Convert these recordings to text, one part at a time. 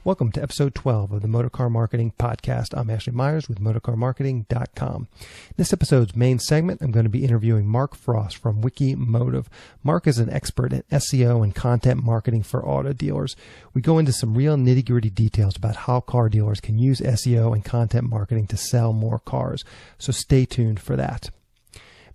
Welcome to episode 12 of the Motorcar Marketing Podcast. I'm Ashley Myers with motorcarmarketing.com. In this episode's main segment, I'm going to be interviewing Mark Frost from Wikimotive. Mark is an expert in SEO and content marketing for auto dealers. We go into some real nitty-gritty details about how car dealers can use SEO and content marketing to sell more cars. So stay tuned for that.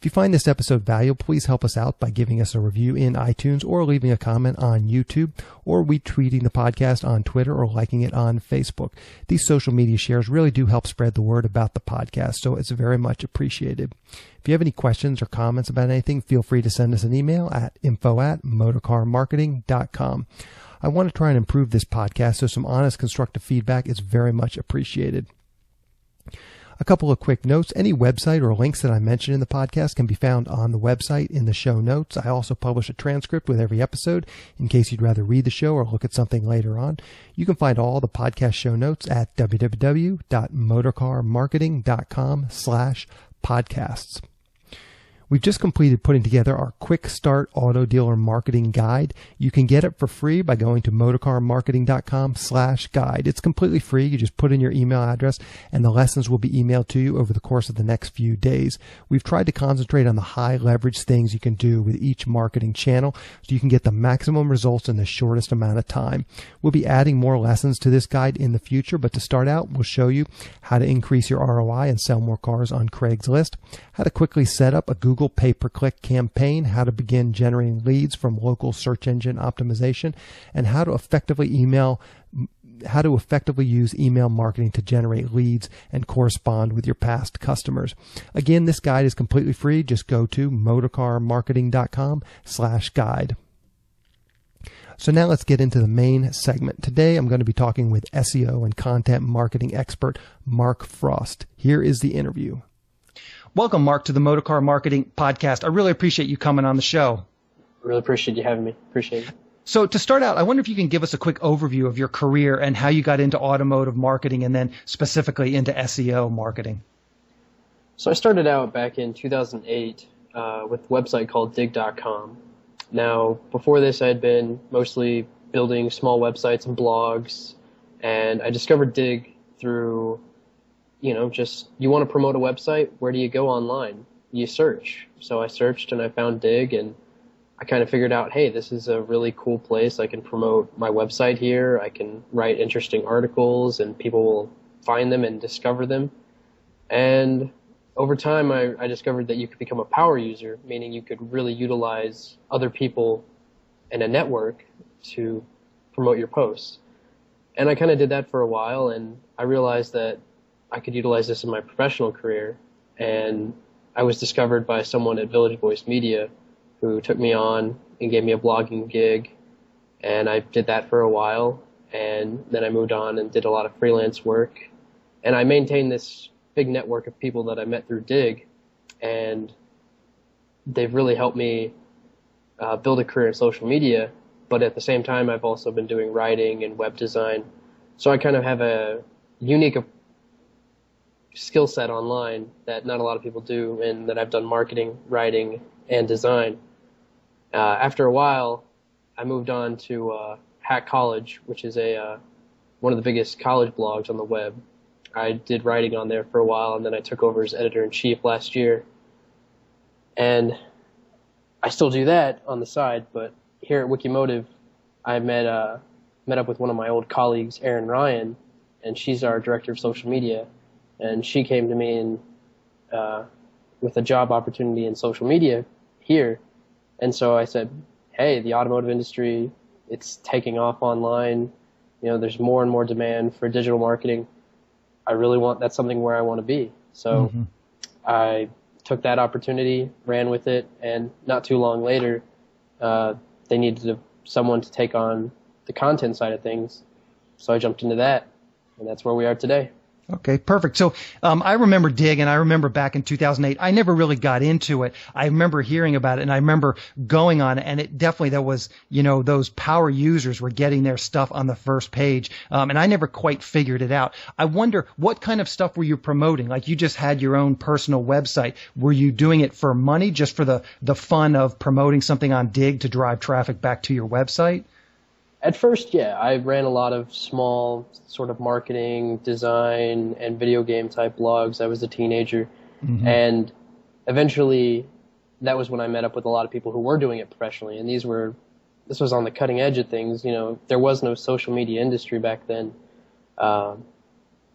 If you find this episode valuable, please help us out by giving us a review in iTunes or leaving a comment on YouTube or retweeting the podcast on Twitter or liking it on Facebook. These social media shares really do help spread the word about the podcast, so it's very much appreciated. If you have any questions or comments about anything, feel free to send us an email at info@motorcarmarketing.com. I want to try and improve this podcast, so some honest, constructive feedback is very much appreciated. A couple of quick notes. Any website or links that I mention in the podcast can be found on the website in the show notes. I also publish a transcript with every episode in case you'd rather read the show or look at something later on. You can find all the podcast show notes at www.motorcarmarketing.com/podcasts. We've just completed putting together our Quick Start Auto Dealer Marketing Guide. You can get it for free by going to motorcarmarketing.com/guide. It's completely free. You just put in your email address and the lessons will be emailed to you over the course of the next few days. We've tried to concentrate on the high leverage things you can do with each marketing channel so you can get the maximum results in the shortest amount of time. We'll be adding more lessons to this guide in the future, but to start out, we'll show you how to increase your ROI and sell more cars on Craigslist, how to quickly set up a Google pay-per-click campaign, how to begin generating leads from local search engine optimization, and how to effectively use email marketing to generate leads and correspond with your past customers. Again, this guide is completely free. Just go to motorcarmarketing.com/guide. So now let's get into the main segment. Today, I'm going to be talking with SEO and content marketing expert Mark Frost. Here is the interview. Welcome, Mark, to the Motorcar Marketing Podcast. I really appreciate you coming on the show. I really appreciate you having me. Appreciate it. So to start out, I wonder if you can give us a quick overview of your career and how you got into automotive marketing and then specifically into SEO marketing. So I started out back in 2008 with a website called dig.com. Now, before this, I had been mostly building small websites and blogs, and I discovered Dig through just you want to promote a website, where do you go online? You search. So I searched and I found Dig, and I kind of figured out, hey, this is a really cool place. I can promote my website here. I can write interesting articles and people will find them and discover them. And over time, I discovered that you could become a power user, meaning you could really utilize other people in a network to promote your posts. And I kind of did that for a while, and I realized that I could utilize this in my professional career, and I was discovered by someone at Village Voice Media who took me on and gave me a blogging gig, and I did that for a while, and then I moved on and did a lot of freelance work, and I maintained this big network of people that I met through Dig, and they've really helped me build a career in social media, but at the same time I've also been doing writing and web design, so I kind of have a unique skill set online that not a lot of people do, and that I've done marketing, writing, and design. After a while, I moved on to Hat College, which is one of the biggest college blogs on the web. I did writing on there for a while, and then I took over as editor-in-chief last year. And I still do that on the side, but here at Wikimotive, I met up with one of my old colleagues, Erin Ryan, and she's our director of social media. And she came to me with a job opportunity in social media here. And so I said, hey, the automotive industry, it's taking off online. There's more and more demand for digital marketing. That's something where I want to be. So I took that opportunity, ran with it, and not too long later, they needed someone to take on the content side of things. So I jumped into that, and that's where we are today. Okay, perfect. So I remember Dig, and I remember back in 2008, I never really got into it. I remember hearing about it, and I remember going on it, and it definitely, there was, those power users were getting their stuff on the first page, and I never quite figured it out. I wonder, what kind of stuff were you promoting? Like, you just had your own personal website. Were you doing it for money, just for the fun of promoting something on Dig to drive traffic back to your website? At first, yeah, I ran a lot of small sort of marketing, design, and video game type blogs. I was a teenager. Hmm. And eventually, that was when I met up with a lot of people who were doing it professionally. And this was on the cutting edge of things. You know, there was no social media industry back then. Um,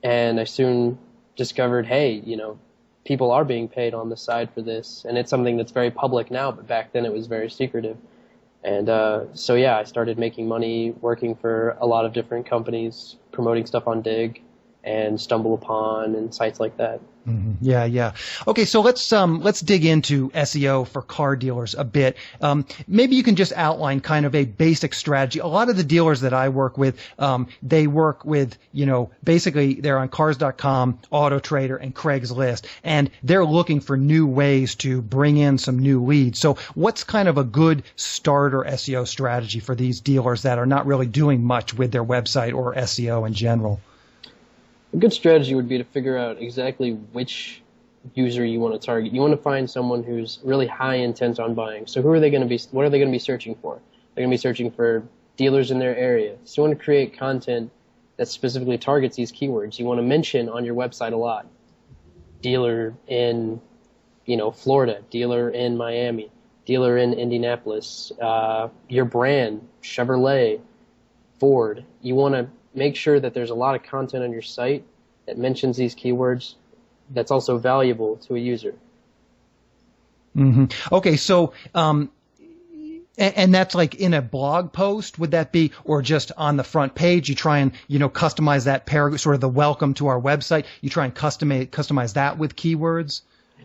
and I soon discovered, hey, you know, people are being paid on the side for this. And it's something that's very public now, but back then it was very secretive. And so, yeah, I started making money working for a lot of different companies, promoting stuff on Dig and Stumble Upon and sites like that. Mm-hmm. Yeah, yeah. Okay, so let's dig into SEO for car dealers a bit. Maybe you can just outline kind of a basic strategy. A lot of the dealers that I work with, they work with, you know, basically they're on Cars.com, Auto Trader, and Craigslist, and they're looking for new ways to bring in some new leads. So what's kind of a good starter SEO strategy for these dealers that are not really doing much with their website or SEO in general? A good strategy would be to figure out exactly which user you want to target. You want to find someone who's really high intent on buying. So who are they going to be, what are they going to be searching for? They're going to be searching for dealers in their area. So you want to create content that specifically targets these keywords. You want to mention on your website a lot. Dealer in, you know, Florida, dealer in Miami, dealer in Indianapolis, your brand, Chevrolet, Ford. You want to make sure that there's a lot of content on your site that mentions these keywords that's also valuable to a user. Mm-hmm. Okay, so and that's like in a blog post, would that be, or just on the front page? You try and, you know, customize that paragraph, sort of the welcome to our website. You try and customize that with keywords.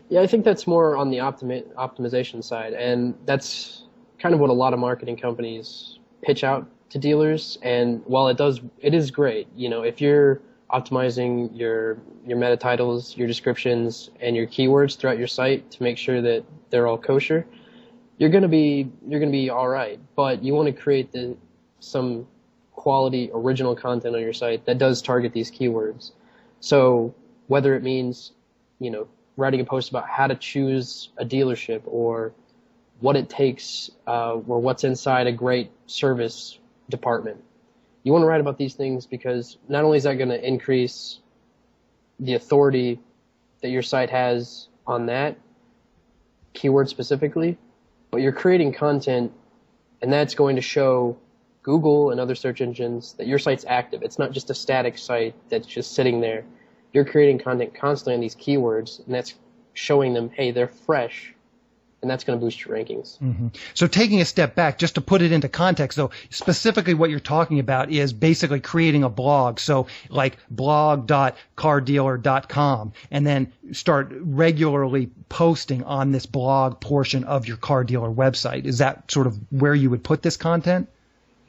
Yeah, I think that's more on the optimization side, and that's kind of what a lot of marketing companies pitch out to dealers. And while it is great, you know, if you're optimizing your meta titles, your descriptions, and your keywords throughout your site to make sure that they're all kosher, you're gonna be all right. But you want to create some quality original content on your site that does target these keywords. So whether it means, you know, writing a post about how to choose a dealership, or what it takes, or what's inside a great service department. You want to write about these things because not only is that going to increase the authority that your site has on that keyword specifically, but you're creating content, and that's going to show Google and other search engines that your site's active. It's not just a static site that's just sitting there. You're creating content constantly on these keywords, and that's showing them, hey, they're fresh. And that's going to boost your rankings. Mm-hmm. So taking a step back, just to put it into context, though, specifically what you're talking about is basically creating a blog. So like blog.cardealer.com, and then start regularly posting on this blog portion of your car dealer website. Is that sort of where you would put this content?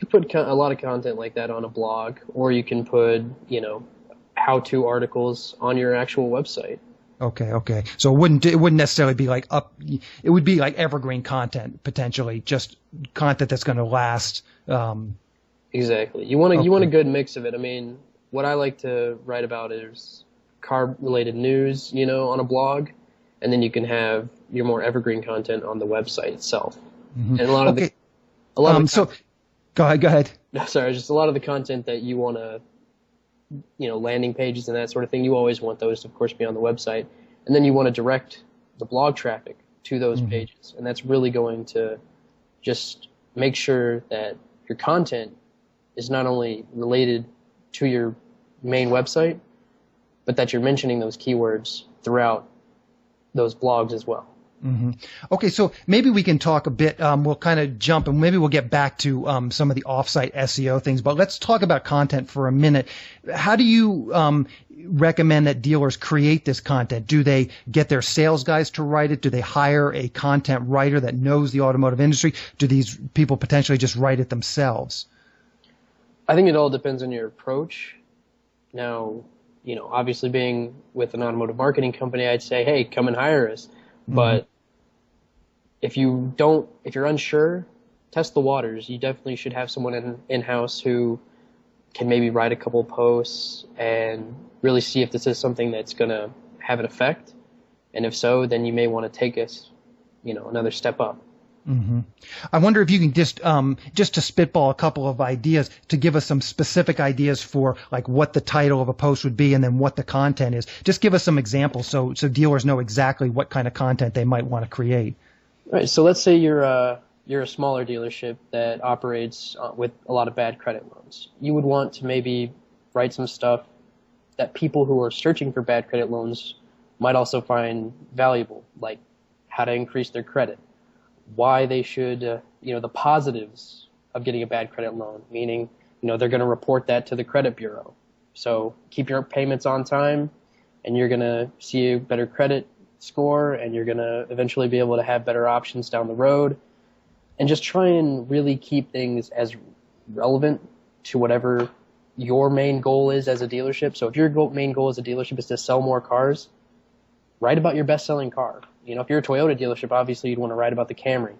You put a lot of content like that on a blog, or you can put, you know, how-to articles on your actual website. Okay. So it wouldn't necessarily be like it would be like evergreen content, potentially, just content that's going to last. Exactly. You want a good mix of it. I mean, what I like to write about is car-related news, you know, on a blog, and then you can have your more evergreen content on the website itself. Mm-hmm. And so go ahead. No, sorry, just a lot of the content that you want to, you know, landing pages and that sort of thing, you always want those to, of course, be on the website. And then you want to direct the blog traffic to those mm-hmm. pages. And that's really going to just make sure that your content is not only related to your main website, but that you're mentioning those keywords throughout those blogs as well. Mm-hmm. Okay, so maybe we can talk a bit, we'll kind of jump, and maybe we'll get back to some of the offsite SEO things, but let's talk about content for a minute. How do you recommend that dealers create this content? Do they get their sales guys to write it? Do they hire a content writer that knows the automotive industry? Do these people potentially just write it themselves? I think it all depends on your approach. Now, you know, obviously being with an automotive marketing company, I'd say, hey, come and hire us. Mm-hmm. But if you're unsure, test the waters. You definitely should have someone in-house who can maybe write a couple posts and really see if this is something that's going to have an effect. And if so, then you may want to take us, you know, another step up. Mm-hmm. I wonder if you can just to spitball a couple of ideas to give us some specific ideas for like what the title of a post would be and then what the content is. Just give us some examples so dealers know exactly what kind of content they might want to create. All right. So let's say you're a smaller dealership that operates with a lot of bad credit loans. You would want to maybe write some stuff that people who are searching for bad credit loans might also find valuable, like how to increase their credit, why they should, the positives of getting a bad credit loan, meaning, they're going to report that to the credit bureau. So keep your payments on time and you're going to see a better credit score and you're going to eventually be able to have better options down the road, and just try and really keep things as relevant to whatever your main goal is as a dealership. So if your main goal as a dealership is to sell more cars, write about your best-selling car. If you're a Toyota dealership, obviously you'd want to write about the Camry.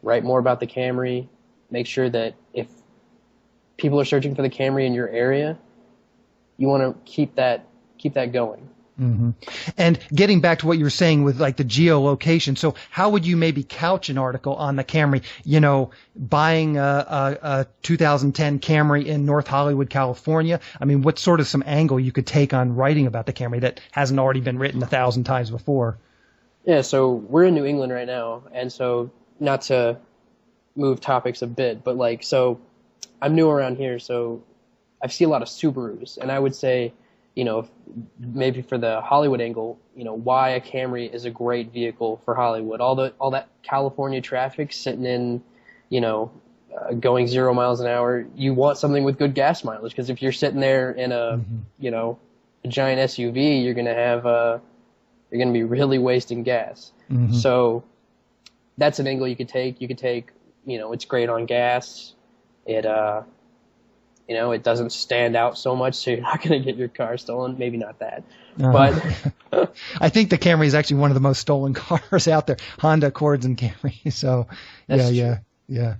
Write more about the Camry. Make sure that if people are searching for the Camry in your area, you want to keep that going. Mm-hmm. And getting back to what you were saying with like the geolocation, so how would you maybe couch an article on the Camry? Buying a 2010 Camry in North Hollywood, California. I mean, what sort of some angle you could take on writing about the Camry that hasn't already been written 1,000 times before? Yeah, so we're in New England right now, and so not to move topics a bit, but so I'm new around here, so I see a lot of Subarus, and I would say, maybe for the Hollywood angle, why a Camry is a great vehicle for Hollywood. All that California traffic sitting in, going 0 miles an hour. You want something with good gas mileage, because if you're sitting there in a, a giant SUV, you're going to be really wasting gas. Mm-hmm. So that's an angle you could take. You could take, it's great on gas. It doesn't stand out so much, so you're not going to get your car stolen. Maybe not that. But I think the Camry is actually one of the most stolen cars out there. Honda Accords and Camry. So yeah.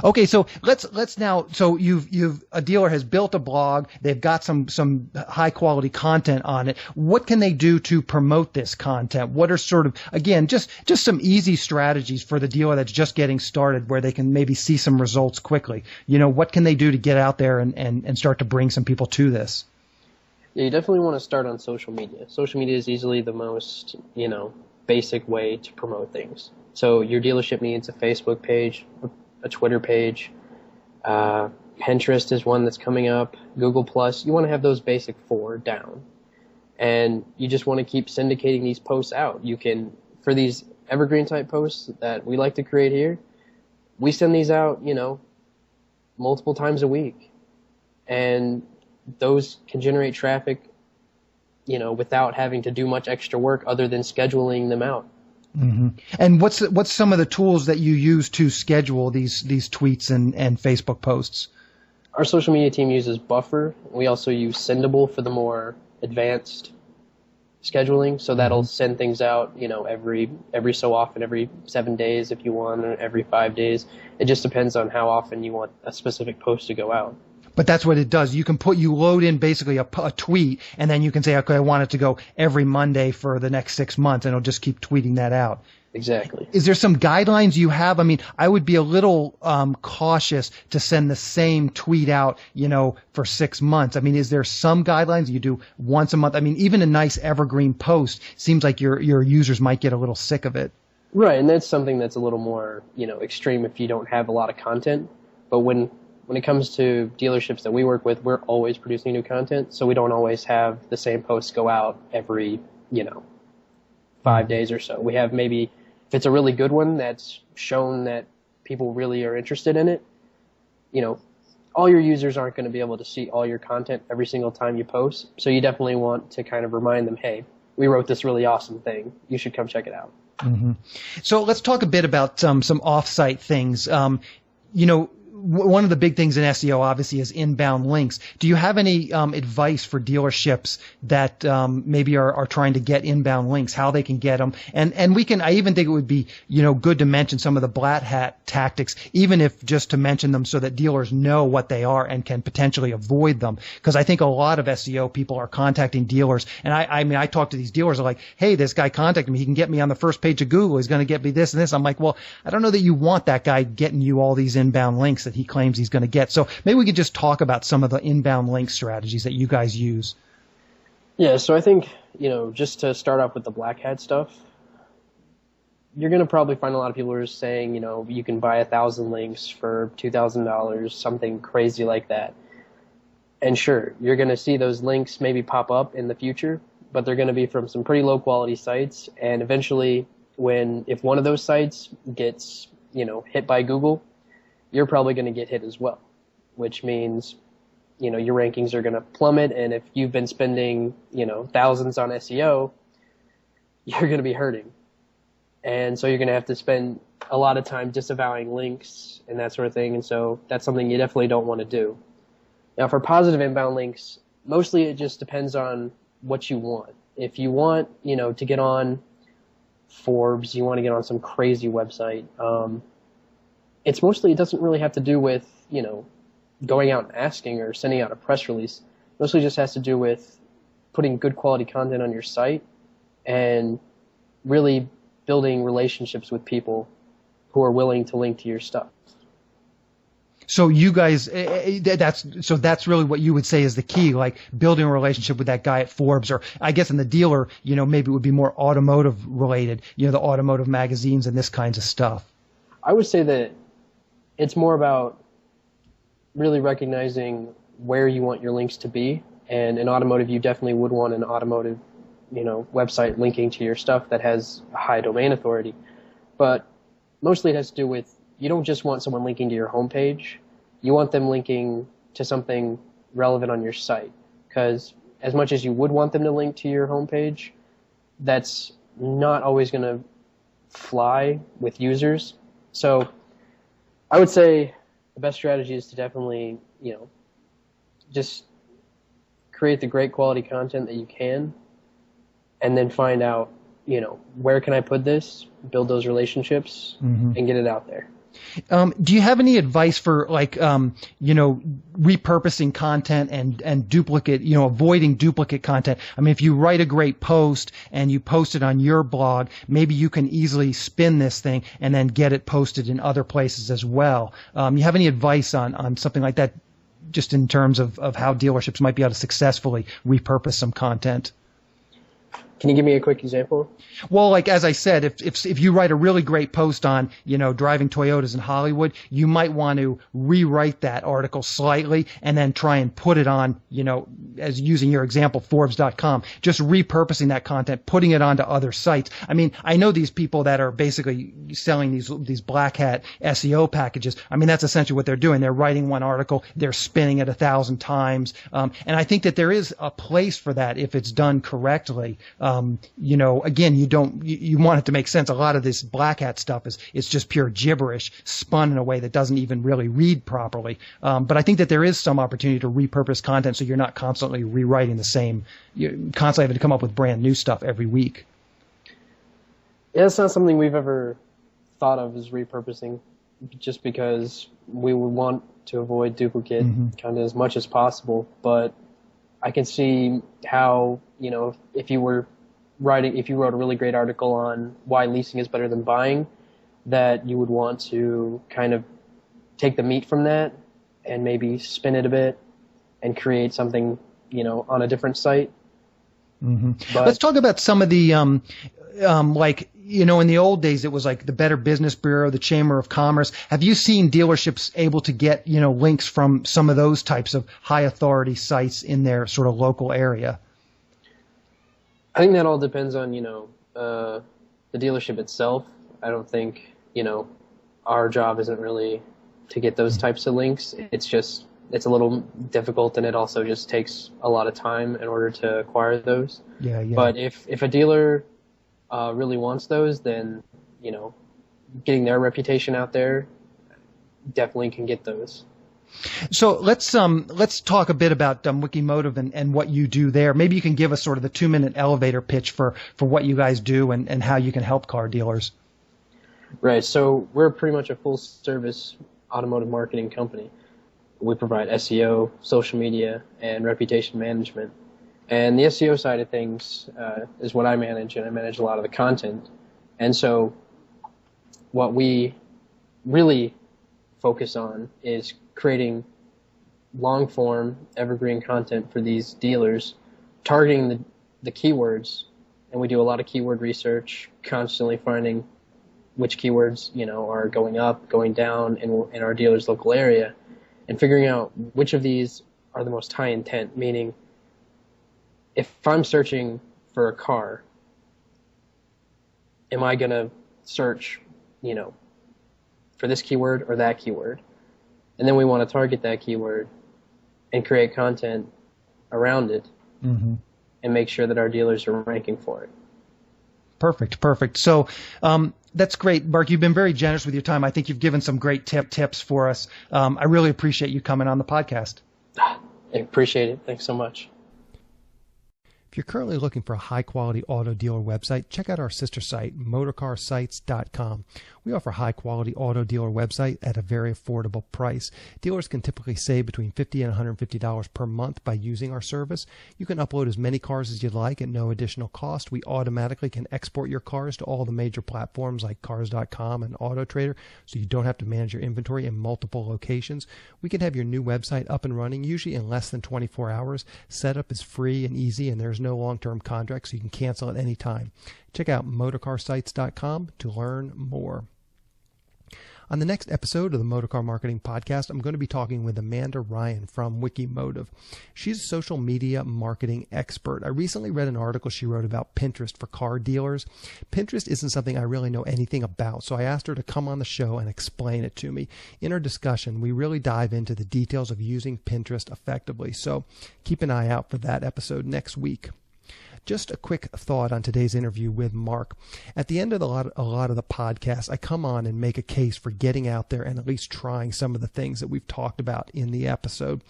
Okay, so let's now. So you've a dealer has built a blog. They've got some high quality content on it. What can they do to promote this content? What are sort of, again, just some easy strategies for the dealer that's just getting started, where they can maybe see some results quickly? What can they do to get out there and start to bring some people to this? Yeah, you definitely want to start on social media. Social media is easily the most basic way to promote things. So your dealership needs a Facebook page, a Twitter page, Pinterest is one that's coming up, Google+. You want to have those basic 4 down. And you just want to keep syndicating these posts out. You can, for these evergreen type posts that we like to create here, we send these out, multiple times a week. And those can generate traffic, without having to do much extra work other than scheduling them out. Mm-hmm. And what's some of the tools that you use to schedule these tweets and Facebook posts? Our social media team uses Buffer. We also use Sendable for the more advanced scheduling. So that'll send things out, every so often, every 7 days if you want, or every 5 days. It just depends on how often you want a specific post to go out. But that's what it does. You load in basically a tweet, and then you can say, okay, I want it to go every Monday for the next 6 months, and it'll just keep tweeting that out. Exactly. Is there some guidelines you have? I mean, I would be a little cautious to send the same tweet out, for 6 months. I mean, is there some guidelines you do once a month? I mean, even a nice evergreen post seems like your users might get a little sick of it. Right, and that's something that's a little more, extreme if you don't have a lot of content. But when it comes to dealerships that we work with, we're always producing new content, so we don't always have the same posts go out every, 5 days or so. We have maybe, if it's a really good one that's shown that people really are interested in it, all your users aren't going to be able to see all your content every single time you post, so you definitely want to kind of remind them, hey, we wrote this really awesome thing. You should come check it out. Mm-hmm. So let's talk a bit about some off-site things. one of the big things in SEO obviously is inbound links. Do you have any advice for dealerships that maybe are trying to get inbound links, how they can get them? And I even think it would be, good to mention some of the black hat tactics, even if just to mention them so that dealers know what they are and can potentially avoid them. Because I think a lot of SEO people are contacting dealers, and I talk to these dealers, are like, hey, this guy contacted me, he can get me on the first page of Google, he's going to get me this and this. I'm like, well, I don't know that you want that guy getting you all these inbound links that he claims he's going to get. So maybe we could just talk about some of the inbound link strategies that you guys use. Yeah, so I think, just to start off with the black hat stuff, you're going to probably find a lot of people who are saying, you can buy 1,000 links for $2,000, something crazy like that. And sure, you're going to see those links maybe pop up in the future, but they're going to be from some pretty low quality sites. And eventually, if one of those sites gets, hit by Google, you're probably going to get hit as well, which means, your rankings are going to plummet. And if you've been spending, thousands on SEO, you're going to be hurting. And so you're going to have to spend a lot of time disavowing links and that sort of thing. And so that's something you definitely don't want to do. Now, for positive inbound links, mostly it just depends on what you want. If you want, to get on Forbes, you want to get on some crazy website, it doesn't really have to do with, going out and asking or sending out a press release. Mostly just has to do with putting good quality content on your site and really building relationships with people who are willing to link to your stuff. So you guys, that's really what you would say is the key, like building a relationship with that guy at Forbes, or I guess in the dealer, maybe it would be more automotive related, the automotive magazines and this kinds of stuff. I would say that it's more about really recognizing where you want your links to be. And in automotive, you definitely would want an automotive, website linking to your stuff that has a high domain authority. But mostly it has to do with, you don't just want someone linking to your homepage. You want them linking to something relevant on your site. Because as much as you would want them to link to your homepage, that's not always going to fly with users. So I would say the best strategy is to definitely, just create the great quality content that you can, and then find out, where can I put this, build those relationships, and get it out there. Do you have any advice for repurposing content and duplicate, avoiding duplicate content? I mean, if you write a great post and you post it on your blog, maybe you can easily spin this thing and then get it posted in other places as well. You have any advice on something like that, just in terms of how dealerships might be able to successfully repurpose some content? Can you give me a quick example? Well, like as I said, if you write a really great post on, driving Toyotas in Hollywood, you might want to rewrite that article slightly and then try and put it on, as using your example, Forbes.com, just repurposing that content, putting it onto other sites. I mean, I know these people that are basically selling these black hat SEO packages. I mean, that's essentially what they're doing. They're writing one article, they're spinning it 1,000 times. And I think that there is a place for that if it's done correctly. Again, you want it to make sense. A lot of this black hat stuff is just pure gibberish spun in a way that doesn't even really read properly. But I think that there is some opportunity to repurpose content so you're not constantly rewriting the same, you're constantly having to come up with brand new stuff every week. Yeah, it's not something we've ever thought of as repurposing, just because we would want to avoid duplicate content as much as possible. But I can see how, if you wrote a really great article on why leasing is better than buying, that you would want to kind of take the meat from that and maybe spin it a bit and create something, on a different site. But let's talk about some of the, in the old days, it was like the Better Business Bureau, the Chamber of Commerce. Have you seen dealerships able to get, links from some of those types of high authority sites in their sort of local area? I think that all depends on, the dealership itself. I don't think, our job isn't really to get those types of links. It's a little difficult, and it also just takes a lot of time in order to acquire those. Yeah. But if a dealer really wants those, then, getting their reputation out there definitely can get those. So let's talk a bit about Wikimotive and what you do there. Maybe you can give us sort of the 2-minute elevator pitch for what you guys do and how you can help car dealers. Right. So we're pretty much a full service automotive marketing company. We provide SEO, social media, and reputation management. And the SEO side of things is what I manage, and I manage a lot of the content. And so what we really focus on is creating long-form, evergreen content for these dealers, targeting the keywords. And we do a lot of keyword research, constantly finding which keywords, are going up, going down in our dealer's local area, and figuring out which of these are the most high intent, meaning if I'm searching for a car, am I going to search, for this keyword or that keyword? And then we want to target that keyword and create content around it and make sure that our dealers are ranking for it. Perfect. So that's great, Mark. You've been very generous with your time. I think you've given some great tips for us. I really appreciate you coming on the podcast. I appreciate it. Thanks so much. If you're currently looking for a high-quality auto dealer website, check out our sister site, motorcarsites.com. We offer high-quality auto dealer website at a very affordable price. Dealers can typically save between $50 and $150 per month by using our service. You can upload as many cars as you'd like at no additional cost. We automatically can export your cars to all the major platforms like Cars.com and AutoTrader, so you don't have to manage your inventory in multiple locations. We can have your new website up and running, usually in less than 24 hours. Setup is free and easy, and there's no long-term contract, so you can cancel at any time. Check out motorcarsites.com to learn more. On the next episode of the Motorcar Marketing Podcast, I'm going to be talking with Amanda Ryan from Wikimotive. She's a social media marketing expert. I recently read an article she wrote about Pinterest for car dealers. Pinterest isn't something I really know anything about, so I asked her to come on the show and explain it to me. In our discussion, we really dive into the details of using Pinterest effectively, so keep an eye out for that episode next week. Just a quick thought on today's interview with Mark. At the end of a lot of the podcast, I come on and make a case for getting out there and at least trying some of the things that we've talked about in the episode.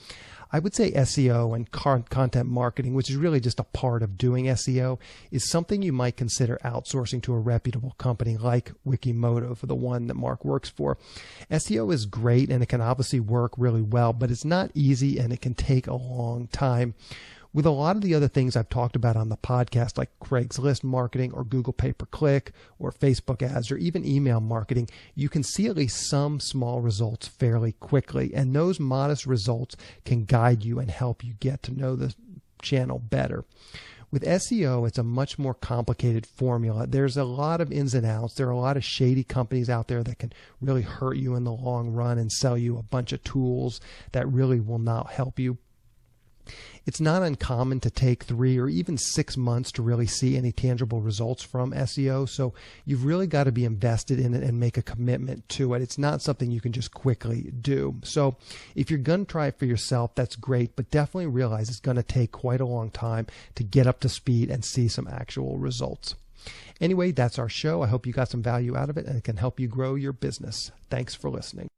I would say SEO and content marketing, which is really just a part of doing SEO, is something you might consider outsourcing to a reputable company like Wikimotive, the one that Mark works for. SEO is great and it can obviously work really well, but it's not easy and it can take a long time. With a lot of the other things I've talked about on the podcast, like Craigslist marketing or Google pay-per-click or Facebook ads or even email marketing, you can see at least some small results fairly quickly. And those modest results can guide you and help you get to know the channel better. With SEO, it's a much more complicated formula. There's a lot of ins and outs. There are a lot of shady companies out there that can really hurt you in the long run and sell you a bunch of tools that really will not help you. It's not uncommon to take 3 or even 6 months to really see any tangible results from SEO, so you've really got to be invested in it and make a commitment to it. It's not something you can just quickly do. So if you're going to try it for yourself, that's great, but definitely realize it's going to take quite a long time to get up to speed and see some actual results. Anyway, that's our show. I hope you got some value out of it and it can help you grow your business. Thanks for listening.